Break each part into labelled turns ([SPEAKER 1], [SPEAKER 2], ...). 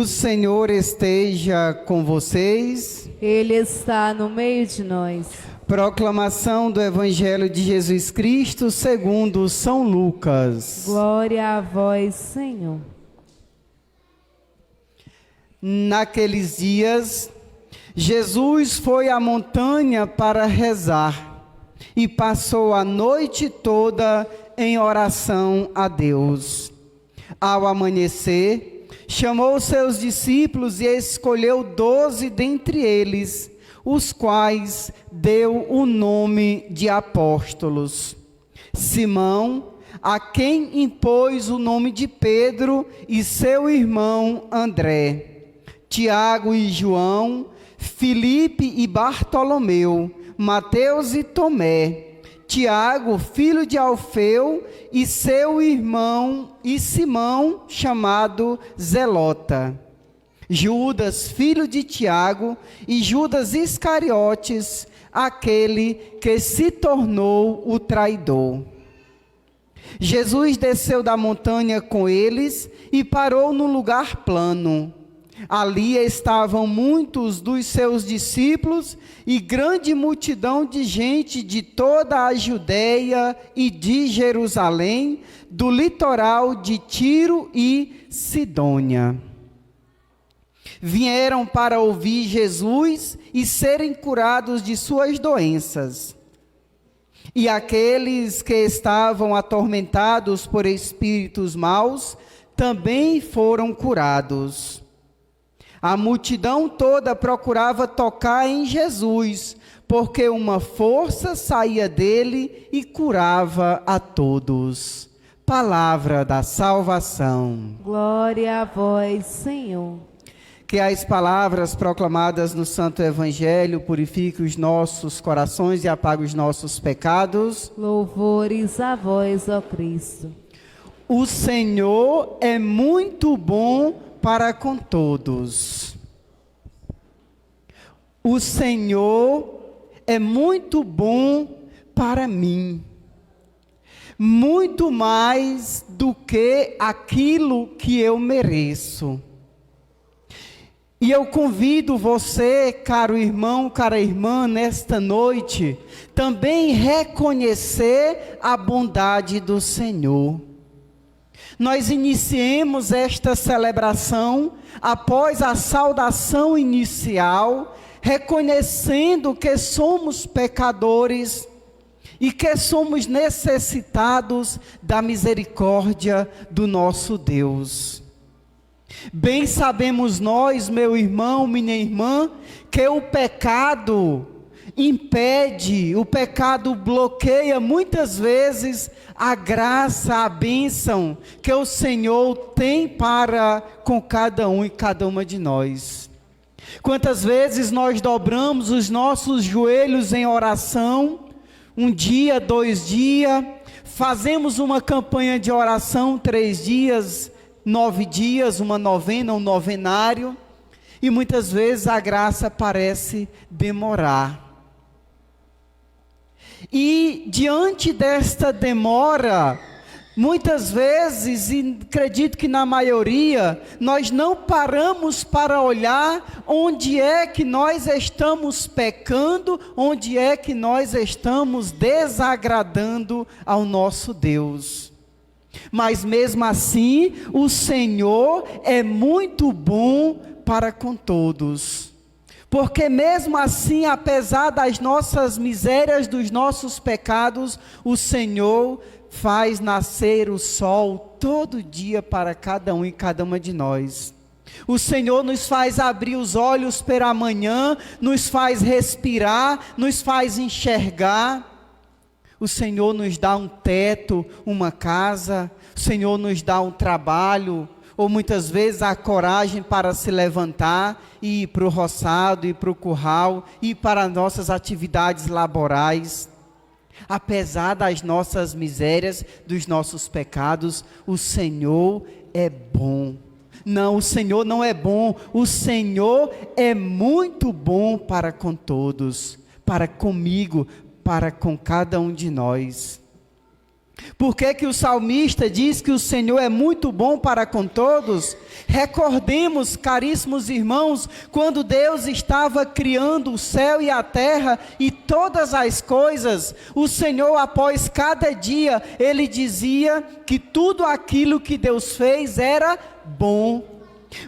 [SPEAKER 1] O Senhor esteja com vocês.
[SPEAKER 2] Ele está no meio de nós.
[SPEAKER 1] Proclamação do Evangelho de Jesus Cristo segundo São Lucas.
[SPEAKER 2] Glória a vós, Senhor.
[SPEAKER 1] Naqueles dias, Jesus foi à montanha para rezar e passou a noite toda em oração a Deus. Ao amanhecer, chamou seus discípulos e escolheu 12 dentre eles, os quais deu o nome de apóstolos. Simão, a quem impôs o nome de Pedro, e seu irmão André, Tiago e João, Filipe e Bartolomeu, Mateus e Tomé, Tiago, filho de Alfeu, e seu irmão, e Simão, chamado Zelota, Judas, filho de Tiago, e Judas Iscariotes, aquele que se tornou o traidor. Jesus desceu da montanha com eles e parou num lugar plano. Ali estavam muitos dos seus discípulos e grande multidão de gente de toda a Judeia e de Jerusalém, do litoral de Tiro e Sidônia. Vieram para ouvir Jesus e serem curados de suas doenças. E aqueles que estavam atormentados por espíritos maus também foram curados. A multidão toda procurava tocar em Jesus, porque uma força saía dele e curava a todos. Palavra da salvação.
[SPEAKER 2] Glória a vós, Senhor.
[SPEAKER 1] Que as palavras proclamadas no Santo Evangelho purifiquem os nossos corações e apaguem os nossos pecados.
[SPEAKER 2] Louvores a vós, ó Cristo.
[SPEAKER 1] O Senhor é muito bom para com todos. O Senhor é muito bom para mim, muito mais do que aquilo que eu mereço. E eu convido você, caro irmão, cara irmã, nesta noite, também reconhecer a bondade do Senhor. Nós iniciemos esta celebração após a saudação inicial, reconhecendo que somos pecadores e que somos necessitados da misericórdia do nosso Deus. Bem sabemos nós, meu irmão, minha irmã, que o pecado impede, o pecado bloqueia muitas vezes a graça, a bênção que o Senhor tem para com cada um e cada uma de nós. Quantas vezes nós dobramos os nossos joelhos em oração, um dia, 2 dias, fazemos uma campanha de oração 3 dias, 9 dias, uma novena, um novenário, e muitas vezes a graça parece demorar. E diante desta demora, muitas vezes, e acredito que na maioria, nós não paramos para olhar onde é que nós estamos pecando, onde é que nós estamos desagradando ao nosso Deus. Mas mesmo assim, o Senhor é muito bom para com todos. Porque mesmo assim, apesar das nossas misérias, dos nossos pecados, o Senhor faz nascer o sol todo dia para cada um e cada uma de nós. O Senhor nos faz abrir os olhos pela manhã, nos faz respirar, nos faz enxergar. O Senhor nos dá um teto, uma casa, o Senhor nos dá um trabalho, ou muitas vezes a coragem para se levantar e ir para o roçado, ir para o curral, ir para nossas atividades laborais. Apesar das nossas misérias, dos nossos pecados, o Senhor é bom. Não, o Senhor não é bom, o Senhor é muito bom para com todos, para comigo, para com cada um de nós. Por que que o salmista diz que o Senhor é muito bom para com todos? Recordemos, caríssimos irmãos, quando Deus estava criando o céu e a terra e todas as coisas, o Senhor, após cada dia, Ele dizia que tudo aquilo que Deus fez era bom.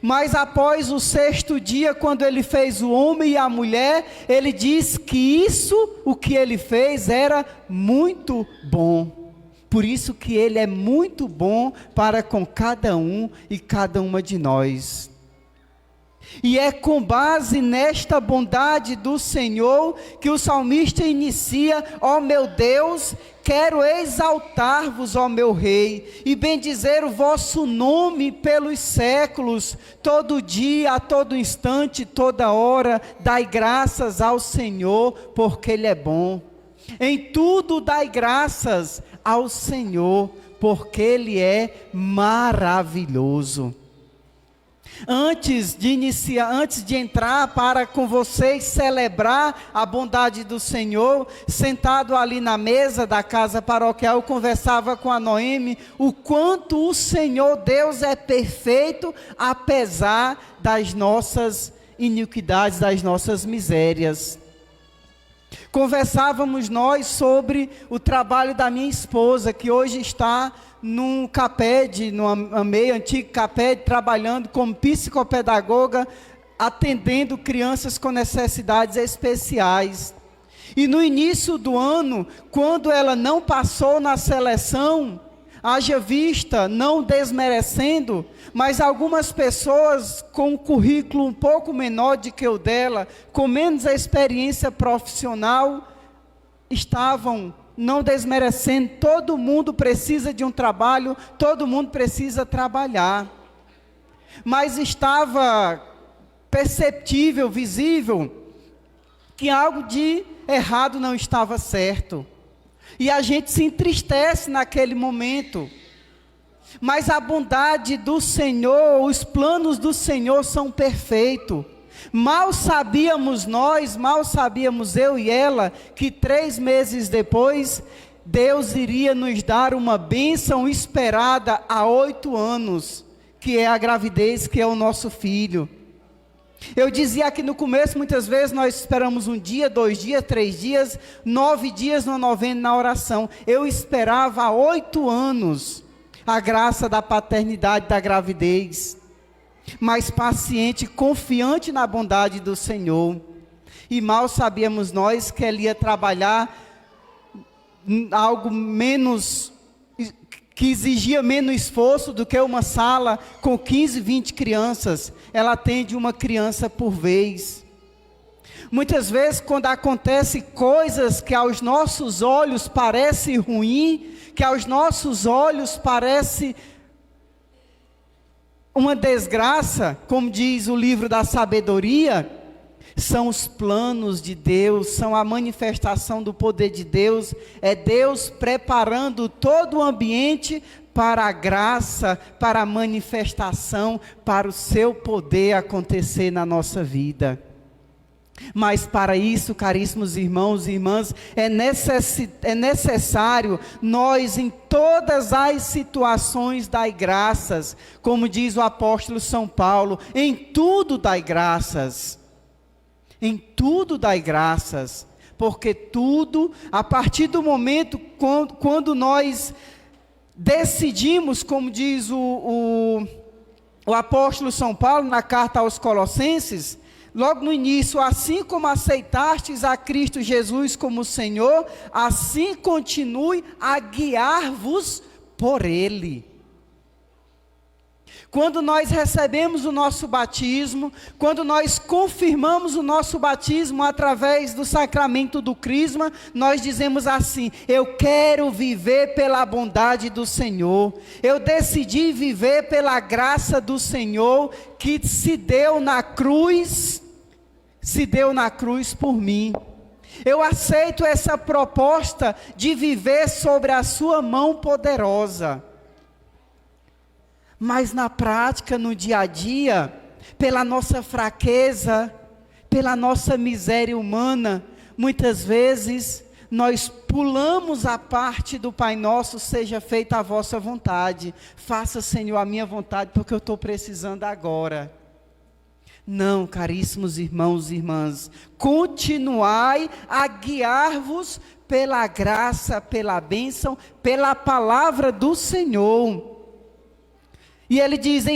[SPEAKER 1] Mas após o sexto dia, quando Ele fez o homem e a mulher, Ele diz que isso, o que Ele fez, era muito bom. Por isso que Ele é muito bom para com cada um e cada uma de nós. E é com base nesta bondade do Senhor que o salmista inicia: ó meu Deus, quero exaltar-vos, ó meu Rei, e bendizer o vosso nome pelos séculos. Todo dia, a todo instante, toda hora, dai graças ao Senhor, porque Ele é bom. Em tudo dai graças ao Senhor, porque Ele é maravilhoso. Antes de entrar para com vocês celebrar a bondade do Senhor, sentado ali na mesa da casa paroquial, eu conversava com a Noemi, o quanto o Senhor Deus é perfeito, apesar das nossas iniquidades, das nossas misérias. Conversávamos nós sobre o trabalho da minha esposa, que hoje está num CAPED, no AMEI, antigo CAPED, trabalhando como psicopedagoga, atendendo crianças com necessidades especiais. E no início do ano, quando ela não passou na seleção, haja vista, não desmerecendo, mas algumas pessoas com um currículo um pouco menor do que o dela, com menos experiência profissional, estavam, não desmerecendo, todo mundo precisa de um trabalho, todo mundo precisa trabalhar. Mas estava perceptível, visível, que algo de errado não estava certo. E a gente se entristece naquele momento. Mas a bondade do Senhor, os planos do Senhor são perfeitos. Mal sabíamos nós, mal sabíamos eu e ela, que 3 meses depois, Deus iria nos dar uma bênção esperada há 8 anos, que é a gravidez, que é o nosso filho. Eu dizia aqui no começo, muitas vezes nós esperamos 1 dia, 2 dias, 3 dias, 9 dias na novena, na oração. Eu esperava há 8 anos a graça da paternidade, da gravidez, mas paciente, confiante na bondade do Senhor. E mal sabíamos nós que Ele ia trabalhar algo menos, que exigia menos esforço do que uma sala com 15, 20 crianças. Ela atende uma criança por vez. Muitas vezes, quando acontecem coisas que aos nossos olhos parece ruim, que aos nossos olhos parece uma desgraça, como diz o livro da sabedoria, são os planos de Deus, são a manifestação do poder de Deus, é Deus preparando todo o ambiente para a graça, para a manifestação, para o seu poder acontecer na nossa vida. Mas para isso, caríssimos irmãos e irmãs, é necessário nós, em todas as situações, dar graças, como diz o apóstolo São Paulo, em tudo dai graças. Em tudo dai graças, porque tudo, a partir do momento quando nós decidimos, como diz o apóstolo São Paulo na carta aos Colossenses, logo no início: assim como aceitastes a Cristo Jesus como Senhor, assim continue a guiar-vos por Ele. Quando nós recebemos o nosso batismo, quando nós confirmamos o nosso batismo através do sacramento do crisma, nós dizemos assim: eu quero viver pela bondade do Senhor, eu decidi viver pela graça do Senhor, que se deu na cruz por mim. Eu aceito essa proposta de viver sobre a sua mão poderosa. Mas na prática, no dia a dia, pela nossa fraqueza, pela nossa miséria humana, muitas vezes nós pulamos a parte do Pai Nosso, seja feita a vossa vontade. Faça, Senhor, a minha vontade, porque eu estou precisando agora. Não, caríssimos irmãos e irmãs, continuai a guiar-vos pela graça, pela bênção, pela palavra do Senhor. E ele diz,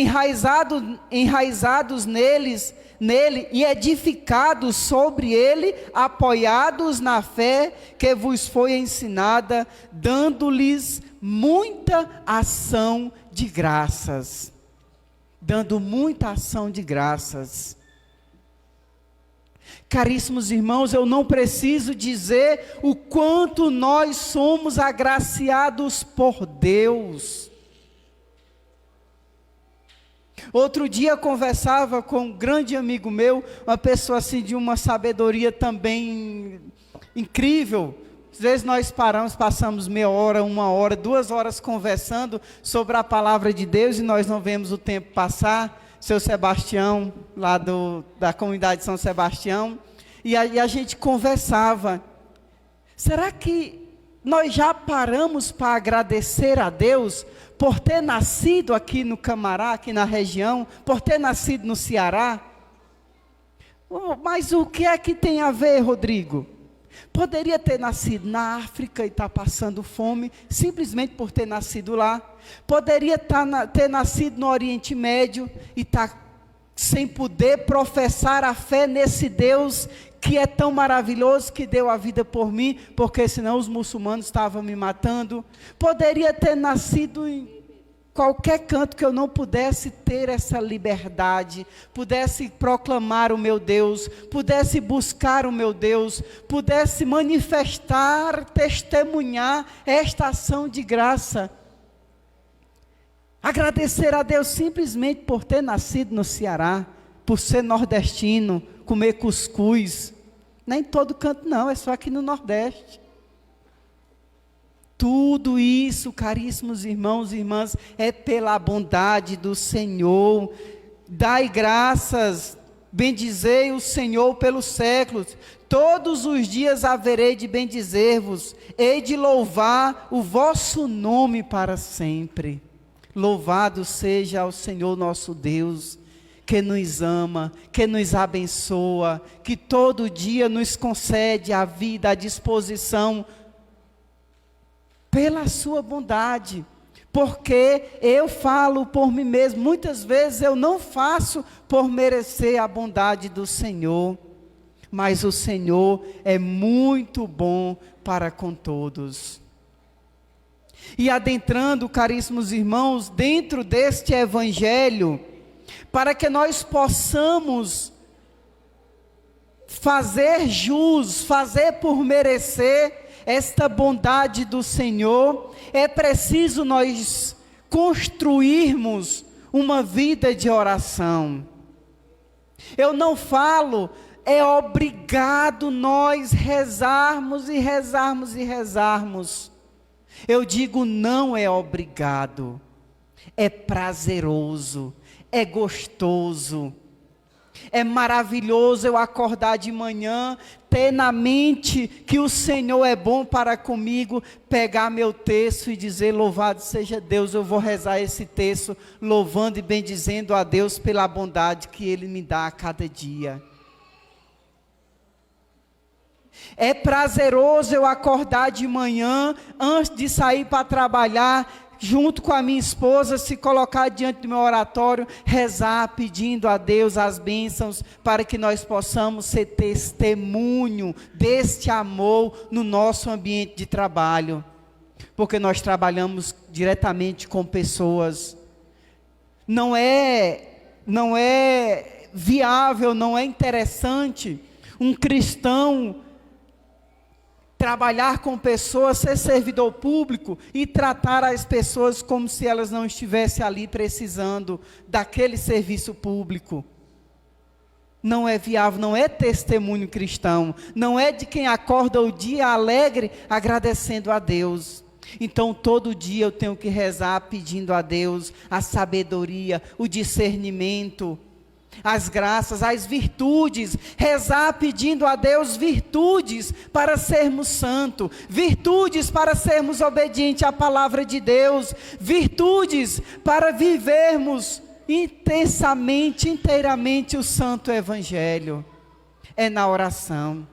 [SPEAKER 1] enraizados nele e edificados sobre ele, apoiados na fé que vos foi ensinada, dando-lhes muita ação de graças. Dando muita ação de graças. Caríssimos irmãos, eu não preciso dizer o quanto nós somos agraciados por Deus. Outro dia eu conversava com um grande amigo meu, uma pessoa assim de uma sabedoria também incrível. Às vezes nós passamos meia hora, 1 hora, 2 horas conversando sobre a palavra de Deus e nós não vemos o tempo passar. Seu Sebastião, lá da comunidade de São Sebastião, e a gente conversava. Será que nós já paramos para agradecer a Deus por ter nascido aqui no Camará, aqui na região, por ter nascido no Ceará? Mas o que é que tem a ver, Rodrigo? Poderia ter nascido na África e estar passando fome, simplesmente por ter nascido lá. Poderia ter nascido no Oriente Médio e estar sem poder professar a fé nesse Deus que é tão maravilhoso, que deu a vida por mim, porque senão os muçulmanos estavam me matando. Poderia ter nascido em qualquer canto que eu não pudesse ter essa liberdade, pudesse proclamar o meu Deus, pudesse buscar o meu Deus, pudesse manifestar, testemunhar esta ação de graça. Agradecer a Deus simplesmente por ter nascido no Ceará, por ser nordestino, comer cuscuz. Nem em todo canto não, é só aqui no Nordeste. Tudo isso, caríssimos irmãos e irmãs, é pela bondade do Senhor. Dai graças, bendizei o Senhor pelos séculos. Todos os dias haverei de bendizer-vos, hei de louvar o vosso nome para sempre. Louvado seja o Senhor nosso Deus, que nos ama, que nos abençoa, que todo dia nos concede a vida, a disposição, pela sua bondade, porque eu falo por mim mesmo, muitas vezes eu não faço por merecer a bondade do Senhor, mas o Senhor é muito bom para com todos. E adentrando, caríssimos irmãos, dentro deste evangelho, para que nós possamos fazer jus, fazer por merecer esta bondade do Senhor, é preciso nós construirmos uma vida de oração. Eu não falo, é obrigado nós rezarmos e rezarmos e rezarmos. Eu digo, não é obrigado, é prazeroso, é gostoso. É maravilhoso eu acordar de manhã, ter na mente que o Senhor é bom para comigo, pegar meu texto e dizer, louvado seja Deus, eu vou rezar esse texto, louvando e bendizendo a Deus pela bondade que Ele me dá a cada dia. É prazeroso eu acordar de manhã, antes de sair para trabalhar, junto com a minha esposa, se colocar diante do meu oratório, rezar, pedindo a Deus as bênçãos, para que nós possamos ser testemunho deste amor no nosso ambiente de trabalho, porque nós trabalhamos diretamente com pessoas. Não é viável, não é interessante um cristão trabalhar com pessoas, ser servidor público e tratar as pessoas como se elas não estivessem ali precisando daquele serviço público. Não é viável, não é testemunho cristão, não é de quem acorda o dia alegre agradecendo a Deus. Então todo dia eu tenho que rezar pedindo a Deus a sabedoria, o discernimento, as graças, as virtudes, rezar pedindo a Deus virtudes para sermos santos, virtudes para sermos obedientes à palavra de Deus, virtudes para vivermos intensamente, inteiramente o santo evangelho. É na oração.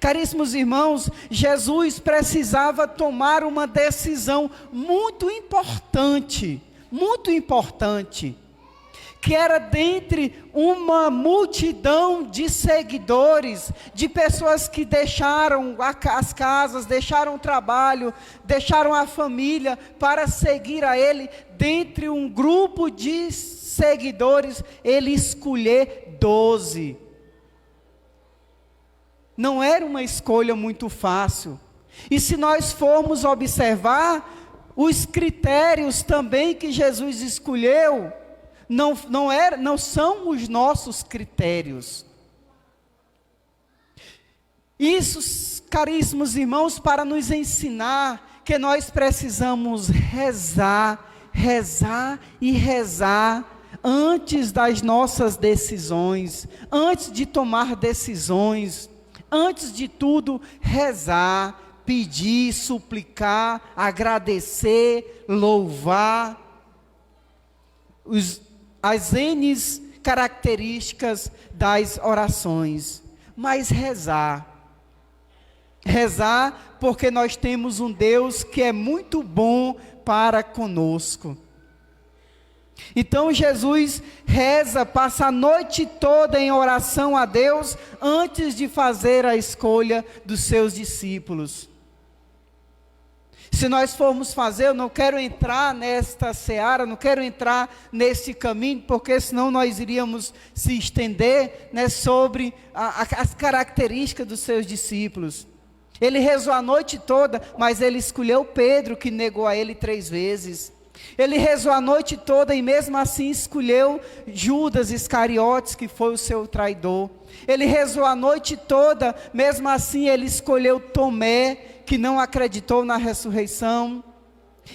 [SPEAKER 1] Caríssimos irmãos, Jesus precisava tomar uma decisão muito importante, que era dentre uma multidão de seguidores, de pessoas que deixaram as casas, deixaram o trabalho, deixaram a família para seguir a Ele. Dentre um grupo de seguidores, Ele escolher 12. Não era uma escolha muito fácil. E se nós formos observar, os critérios também que Jesus escolheu, não são os nossos critérios. Isso, caríssimos irmãos, para nos ensinar que nós precisamos rezar antes das nossas decisões, antes de tomar decisões, antes de tudo, rezar, pedir, suplicar, agradecer, louvar, as N características das orações, mas rezar porque nós temos um Deus que é muito bom para conosco. Então Jesus reza, passa a noite toda em oração a Deus, antes de fazer a escolha dos seus discípulos. Se nós formos fazer, eu não quero entrar nesta seara, não quero entrar nesse caminho, porque senão nós iríamos se estender, né, sobre as características dos seus discípulos. Ele rezou a noite toda, mas ele escolheu Pedro, que negou a ele 3 vezes. Ele rezou a noite toda e mesmo assim escolheu Judas Iscariotes, que foi o seu traidor. Ele rezou a noite toda, mesmo assim ele escolheu Tomé, que não acreditou na ressurreição.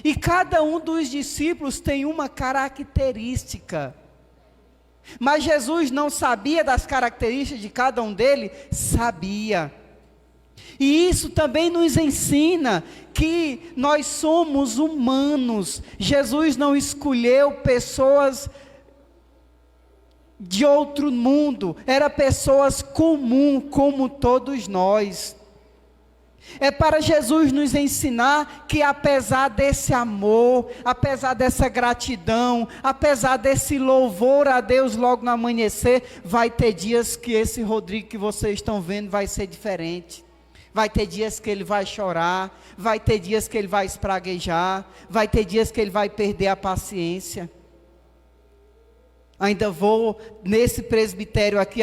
[SPEAKER 1] E cada um dos discípulos tem uma característica. Mas Jesus não sabia das características de cada um deles? Sabia. E isso também nos ensina que nós somos humanos. Jesus não escolheu pessoas de outro mundo, eram pessoas comuns, como todos nós. É para Jesus nos ensinar que apesar desse amor, apesar dessa gratidão, apesar desse louvor a Deus logo no amanhecer, vai ter dias que esse Rodrigo que vocês estão vendo vai ser diferente. Vai ter dias que ele vai chorar, vai ter dias que ele vai espraguejar, vai ter dias que ele vai perder a paciência. Ainda vou, nesse presbitério aqui,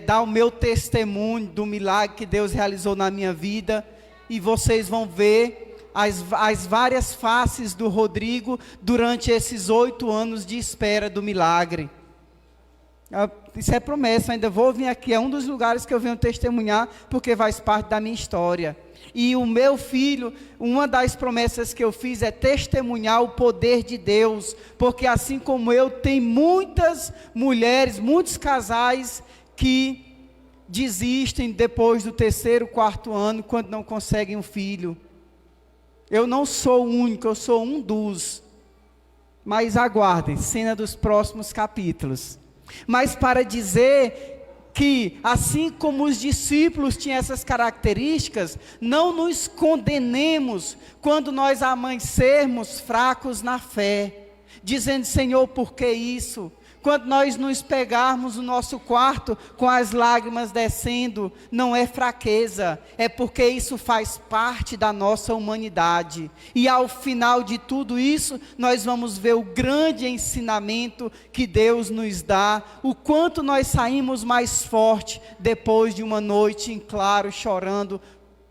[SPEAKER 1] dar o meu testemunho do milagre que Deus realizou na minha vida, e vocês vão ver as várias faces do Rodrigo durante esses 8 anos de espera do milagre. Isso é promessa, ainda vou vir aqui, é um dos lugares que eu venho testemunhar, porque faz parte da minha história. E o meu filho, uma das promessas que eu fiz é testemunhar o poder de Deus, porque assim como eu, tem muitas mulheres, muitos casais que desistem depois do 3º, 4º ano, quando não conseguem um filho. Eu não sou o único, eu sou um dos. Mas aguardem, cena dos próximos capítulos. Mas para dizer que, assim como os discípulos tinham essas características, não nos condenemos quando nós amanhecermos fracos na fé, dizendo: Senhor, por que isso? Quando nós nos pegarmos no nosso quarto com as lágrimas descendo, não é fraqueza, é porque isso faz parte da nossa humanidade. E ao final de tudo isso, nós vamos ver o grande ensinamento que Deus nos dá, o quanto nós saímos mais forte depois de uma noite em claro, chorando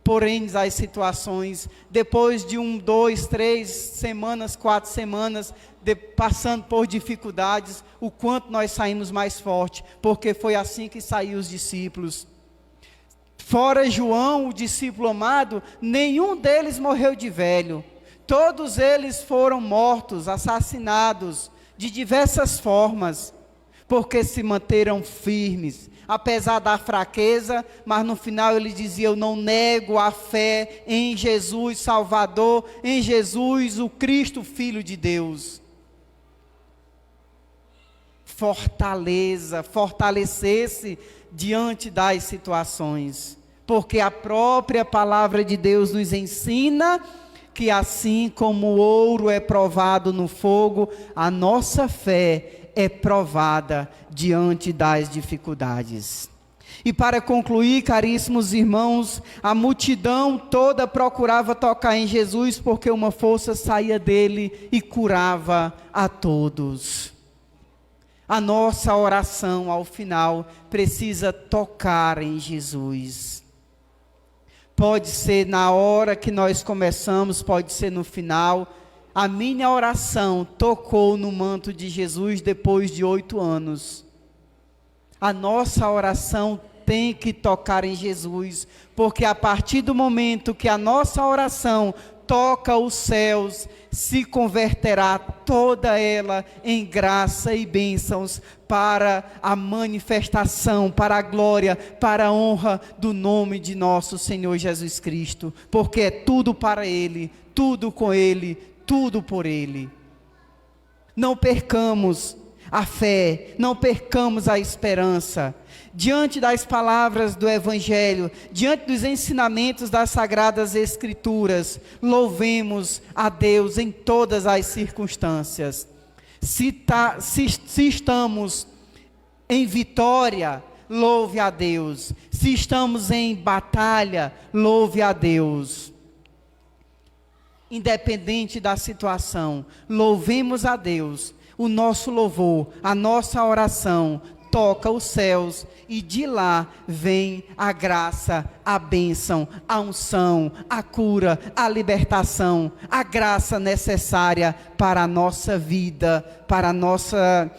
[SPEAKER 1] por N as situações, depois de 1, 2, 3 semanas, 4 semanas, passando por dificuldades, o quanto nós saímos mais forte, porque foi assim que saíram os discípulos. Fora João, o discípulo amado, nenhum deles morreu de velho, todos eles foram mortos, assassinados, de diversas formas, porque se manteram firmes, apesar da fraqueza, mas no final ele dizia: eu não nego a fé em Jesus Salvador, em Jesus o Cristo, Filho de Deus. Fortalecer-se diante das situações, porque a própria palavra de Deus nos ensina que assim como o ouro é provado no fogo, a nossa fé é provada diante das dificuldades. E para concluir, caríssimos irmãos, a multidão toda procurava tocar em Jesus, porque uma força saía dele e curava a todos. A nossa oração, ao final, precisa tocar em Jesus. Pode ser na hora que nós começamos, pode ser no final. A minha oração tocou no manto de Jesus depois de 8 anos. A nossa oração tem que tocar em Jesus, porque a partir do momento que a nossa oração toca os céus, se converterá toda ela em graça e bênçãos para a manifestação, para a glória, para a honra do nome de nosso Senhor Jesus Cristo, porque é tudo para Ele, tudo com Ele, tudo por Ele. Não percamos a fé, não percamos a esperança. Diante das palavras do Evangelho, diante dos ensinamentos das Sagradas Escrituras, louvemos a Deus em todas as circunstâncias. Se estamos em vitória, louve a Deus. Se estamos em batalha, louve a Deus. Independente da situação, louvemos a Deus. O nosso louvor, a nossa oração toca os céus e de lá vem a graça, a bênção, a unção, a cura, a libertação, a graça necessária para a nossa vida, para a nossa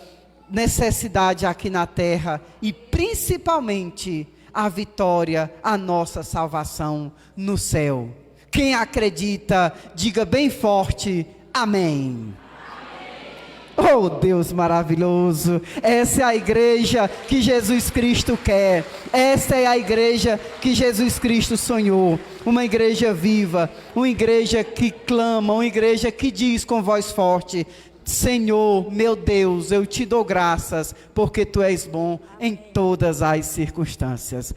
[SPEAKER 1] necessidade aqui na terra e principalmente a vitória, a nossa salvação no céu. Quem acredita, diga bem forte, amém. Oh, Deus maravilhoso, essa é a igreja que Jesus Cristo quer, essa é a igreja que Jesus Cristo sonhou, uma igreja viva, uma igreja que clama, uma igreja que diz com voz forte: Senhor, meu Deus, eu te dou graças, porque Tu és bom em todas as circunstâncias.